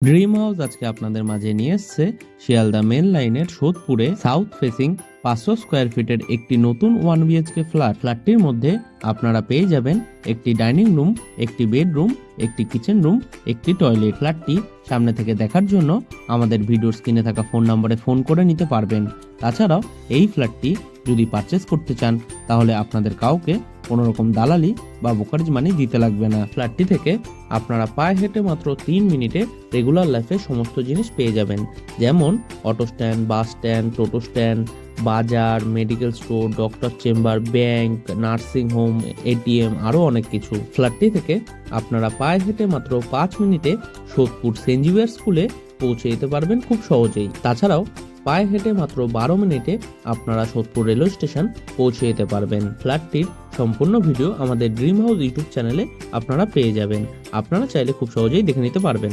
Dream house আজকে আপনাদের মাঝে নিয়ে এসছে শিয়ালদা মেন লাইনের সোদপুরে সাউথ ফেসিং 500 স্কোয়ার ফিটের একটি নতুন 1 BHK ফ্ল্যাটটির মধ্যে আপনারা পেয়ে যাবেন একটি ডাইনিং রুম, একটি বেডরুম, একটি কিচেন রুম, একটি টয়লেট। ফ্ল্যাটটি সামনে থেকে দেখার জন্য আমাদের ভিডিওর স্ক্রিনে থাকা ফোন নম্বরে ফোন করে নিতে পারবেন। তাছাড়াও এই ফ্ল্যাটটি যদি পারচেস করতে চান তাহলে আপনাদের কাউকে কোনো রকম দালালি বা ব্রোকারেজ মানি দিতে লাগবে না। ফ্ল্যাটটি থেকে আপনারা পায়ে হেঁটে মাত্র 3 মিনিটে রেগুলার লাইফে সমস্ত জিনিস পেয়ে যাবেন, যেমন অটো স্ট্যান্ড, বাস স্ট্যান্ড, টোটো স্ট্যান্ড, বাজার, medical store, doctor chamber, bank, nursing home, ATM, আরও অনেক কিছু। ফ্ল্যাটটি থেকে আপনারা পায়ে হেঁটে মাত্র 5 মিনিটে সোদপুর সেন্ট জেভিয়ার স্কুলে পৌঁছে যেতে পারবেন খুব সহজেই। তাছাড়াও পায়ে হেঁটে মাত্র 12 মিনিটে আপনারা সোদপুর রেলওয়ে স্টেশন পৌঁছে যেতে পারবেন। ফ্ল্যাটটির সম্পূর্ণ ভিডিও আমাদের ড্রিম হাউস ইউটিউব চ্যানেলে আপনারা পেয়ে যাবেন। আপনারা চাইলে খুব সহজেই দেখে নিতে পারবেন।